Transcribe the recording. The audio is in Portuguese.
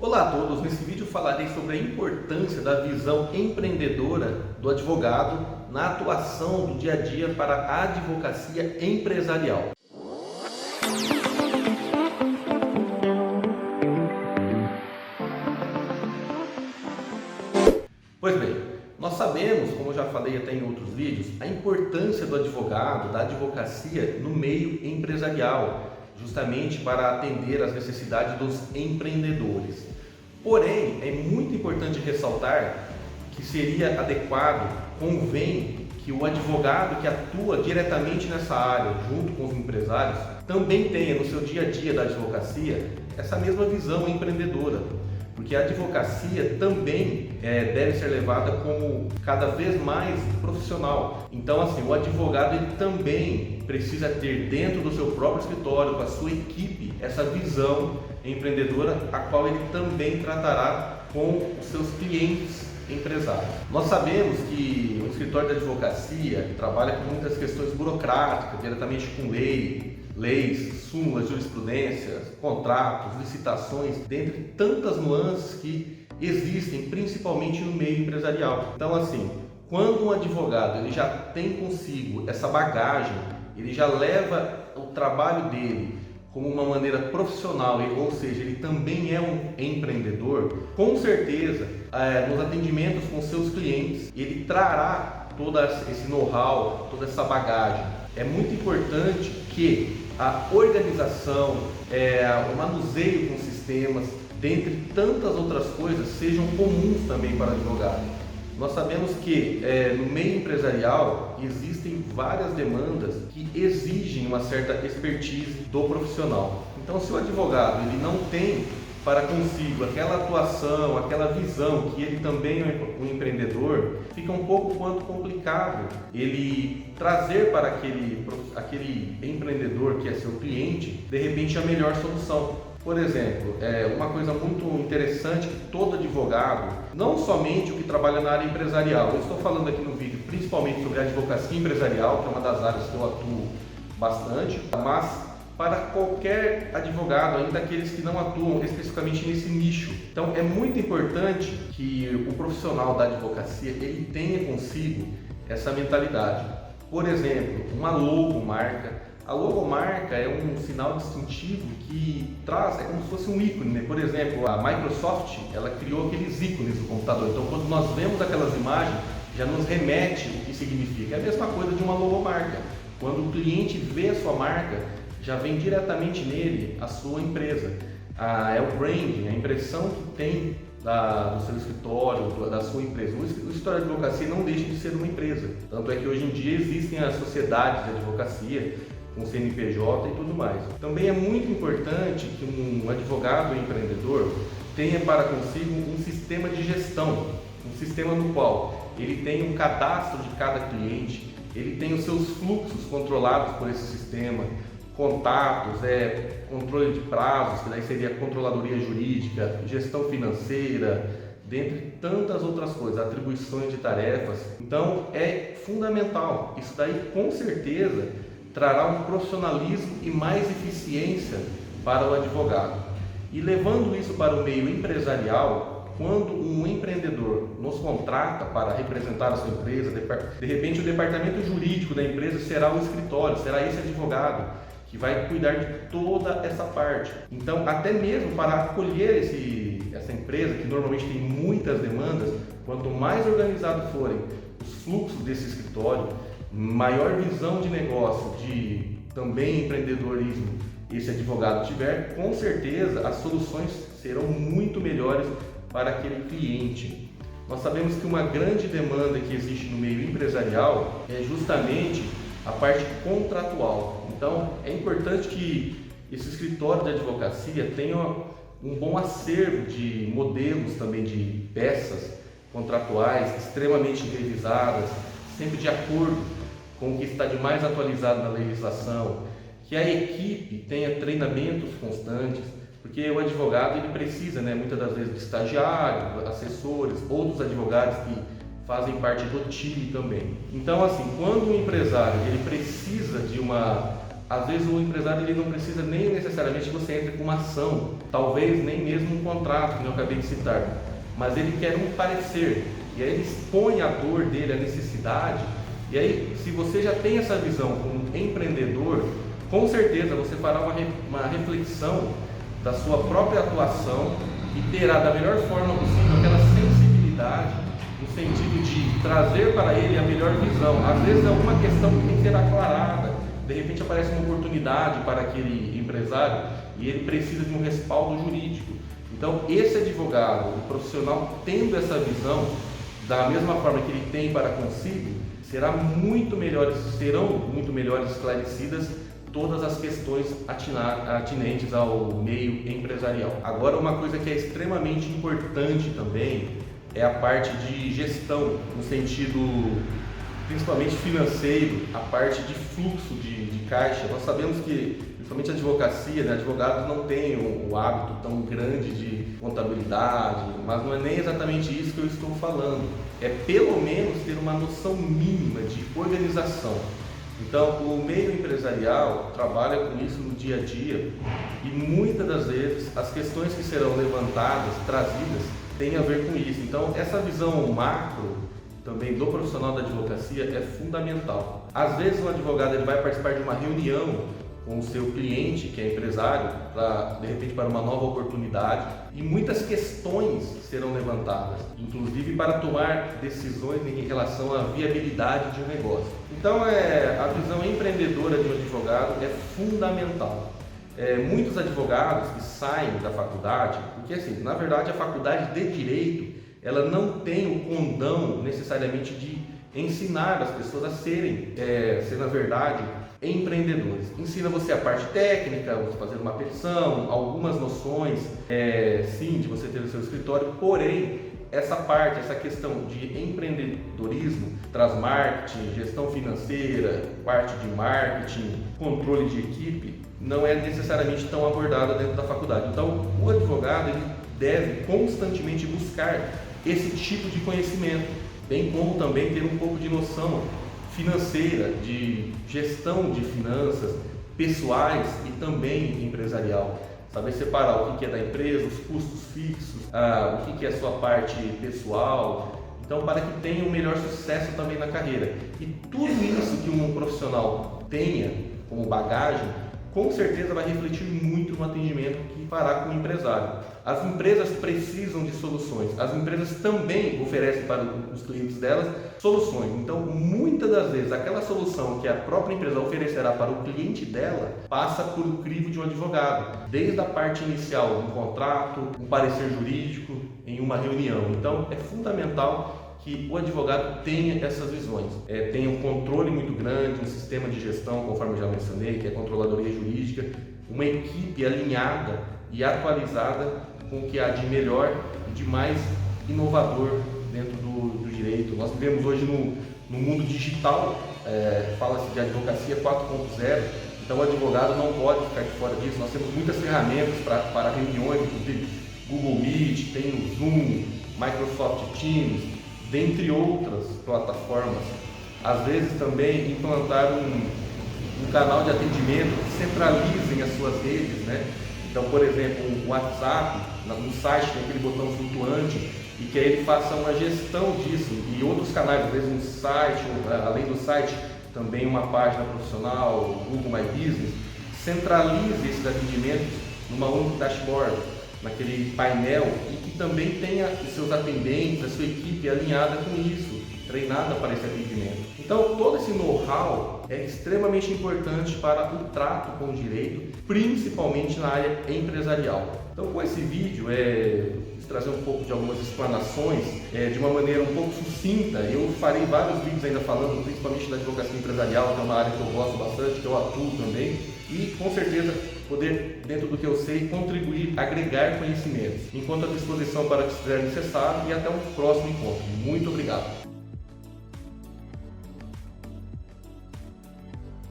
Olá a todos, nesse vídeo falarei sobre a importância da visão empreendedora do advogado na atuação do dia a dia para a advocacia empresarial. Pois bem, nós sabemos, como eu já falei até em outros vídeos, a importância do advogado, da advocacia no meio empresarial, justamente para atender às necessidades dos empreendedores. Porém, é muito importante ressaltar que seria adequado, convém que o advogado que atua diretamente nessa área, junto com os empresários, também tenha no seu dia a dia da advocacia essa mesma visão empreendedora. Porque a advocacia também deve ser levada como cada vez mais profissional. Então, assim, o advogado ele também precisa ter dentro do seu próprio escritório, com a sua equipe, essa visão empreendedora, a qual ele também tratará com os seus clientes empresários. Nós sabemos que o escritório de advocacia trabalha com muitas questões burocráticas, diretamente com leis, súmulas, jurisprudências, contratos, licitações, dentre tantas nuances que existem, principalmente no meio empresarial. Então, assim, quando um advogado ele já tem consigo essa bagagem, ele já leva o trabalho dele como uma maneira profissional, ou seja, ele também é um empreendedor, com certeza, nos atendimentos com seus clientes, ele trará todo esse know-how, toda essa bagagem. É muito importante que a organização, o manuseio com sistemas, dentre tantas outras coisas, sejam comuns também para o advogado. Nós sabemos que no meio empresarial existem várias demandas que exigem uma certa expertise do profissional. Então, se o advogado ele não tem para consigo aquela atuação, aquela visão que ele também é um empreendedor, fica um pouco quanto complicado ele trazer para aquele empreendedor que é seu cliente, de repente, a melhor solução. Por exemplo, uma coisa muito interessante que todo advogado, não somente o que trabalha na área empresarial, eu estou falando aqui no vídeo principalmente sobre a advocacia empresarial, que é uma das áreas que eu atuo bastante, mas para qualquer advogado, ainda aqueles que não atuam especificamente nesse nicho. Então é muito importante que o profissional da advocacia ele tenha consigo essa mentalidade. Por exemplo, uma logomarca. A logomarca é um sinal distintivo que traz, é como se fosse um ícone, né? Por exemplo, a Microsoft, ela criou aqueles ícones no computador. Então, quando nós vemos aquelas imagens, já nos remete o que significa. É a mesma coisa de uma logomarca. Quando o cliente vê a sua marca, já vem diretamente nele a sua empresa. É o branding, a impressão que tem do seu escritório, da sua empresa. O escritório de advocacia não deixa de ser uma empresa. Tanto é que hoje em dia existem as sociedades de advocacia, com CNPJ e tudo mais. Também é muito importante que um advogado empreendedor tenha para consigo um sistema de gestão, um sistema no qual ele tem um cadastro de cada cliente, ele tem os seus fluxos controlados por esse sistema, contatos, controle de prazos, que daí seria controladoria jurídica, gestão financeira, dentre tantas outras coisas, atribuições de tarefas. Então é fundamental, isso daí com certeza trará um profissionalismo e mais eficiência para o advogado. E levando isso para o meio empresarial, quando um empreendedor nos contrata para representar a sua empresa, de repente o departamento jurídico da empresa será o escritório, será esse advogado que vai cuidar de toda essa parte. Então, até mesmo para acolher essa empresa, que normalmente tem muitas demandas, quanto mais organizado forem os fluxos desse escritório, maior visão de negócio, de também empreendedorismo esse advogado tiver, com certeza as soluções serão muito melhores para aquele cliente. Nós sabemos que uma grande demanda que existe no meio empresarial é justamente a parte contratual. Então é importante que esse escritório de advocacia tenha um bom acervo de modelos também de peças contratuais extremamente revisadas, sempre de acordo com o que está de mais atualizado na legislação, que a equipe tenha treinamentos constantes, porque o advogado ele precisa, muitas das vezes, de estagiários, assessores, outros advogados que fazem parte do time também. Então, assim, quando o empresário ele precisa de às vezes o empresário ele não precisa nem necessariamente que você entre com uma ação talvez nem mesmo um contrato, que eu acabei de citar, mas ele quer um parecer, e aí ele expõe a dor dele, a necessidade. E aí, se você já tem essa visão como empreendedor, com certeza você fará uma reflexão da sua própria atuação e terá da melhor forma possível aquela sensibilidade no sentido de trazer para ele a melhor visão. Às vezes é alguma questão que tem que ser aclarada, de repente aparece uma oportunidade para aquele empresário e ele precisa de um respaldo jurídico. Então, esse advogado, o profissional, tendo essa visão, da mesma forma que ele tem para consigo, serão muito melhores esclarecidas todas as questões atinentes ao meio empresarial. Agora, uma coisa que é extremamente importante também é a parte de gestão, no sentido principalmente financeiro, a parte de fluxo de caixa. Nós sabemos que, principalmente a advocacia, né, advogados não têm o hábito tão grande de contabilidade, mas não é nem exatamente isso que eu estou falando. É pelo menos ter uma noção mínima de organização. Então, o meio empresarial trabalha com isso no dia a dia e muitas das vezes as questões que serão levantadas, trazidas, têm a ver com isso. Então, essa visão macro também do profissional da advocacia é fundamental. Às vezes, um advogado ele vai participar de uma reunião com o seu cliente, que é empresário, de repente para uma nova oportunidade, e muitas questões serão levantadas, inclusive para tomar decisões em relação à viabilidade de um negócio. Então, a visão empreendedora de um advogado é fundamental. Muitos advogados que saem da faculdade, porque assim, na verdade a faculdade de Direito, ela não tem o condão necessariamente de ensinar as pessoas a ser na verdade, empreendedores. Ensina você a parte técnica, você fazer uma petição, algumas noções, sim, de você ter o seu escritório, porém, essa questão de empreendedorismo, traz marketing, gestão financeira, parte de marketing, controle de equipe, não é necessariamente tão abordada dentro da faculdade. Então, o advogado ele deve constantemente buscar esse tipo de conhecimento, bem como também ter um pouco de noção financeira, de gestão de finanças pessoais e também empresarial. Saber separar o que é da empresa, os custos fixos, o que é a sua parte pessoal. Então, para que tenha um melhor sucesso também na carreira. E tudo isso que um profissional tenha como bagagem, com certeza vai refletir muito no atendimento que fará com o empresário. As empresas precisam de soluções, as empresas também oferecem para os clientes delas soluções. Então, muitas das vezes, aquela solução que a própria empresa oferecerá para o cliente dela passa por o crivo de um advogado, desde a parte inicial, um contrato, um parecer jurídico, em uma reunião. Então, é fundamental que o advogado tenha essas visões, tenha um controle muito grande, um sistema de gestão, conforme eu já mencionei, que é a controladoria jurídica, uma equipe alinhada e atualizada com o que há de melhor e de mais inovador dentro do direito. Nós vivemos hoje no mundo digital, fala-se de advocacia 4.0, então o advogado não pode ficar de fora disso. Nós temos muitas ferramentas para reuniões, inclusive Google Meet, tem o Zoom, Microsoft Teams, dentre outras plataformas. Às vezes também implantar um canal de atendimento que centralizem as suas redes, né? Então, por exemplo, o WhatsApp, no site tem aquele botão flutuante e que aí ele faça uma gestão disso e outros canais, às vezes um site, além do site, também uma página profissional, Google My Business, centralize esses atendimentos numa única dashboard, naquele painel e que também tenha os seus atendentes, a sua equipe alinhada com isso, treinada para esse atendimento. Então, todo esse know-how é extremamente importante para o trato com o direito, principalmente na área empresarial. Então, com esse vídeo, quis trazer um pouco de algumas explanações de uma maneira um pouco sucinta. Eu farei vários vídeos ainda falando, principalmente da advocacia empresarial, que é uma área que eu gosto bastante, que eu atuo também, e com certeza poder, dentro do que eu sei, contribuir, agregar conhecimentos. Enquanto à disposição para o que estiver necessário e até um próximo encontro. Muito obrigado.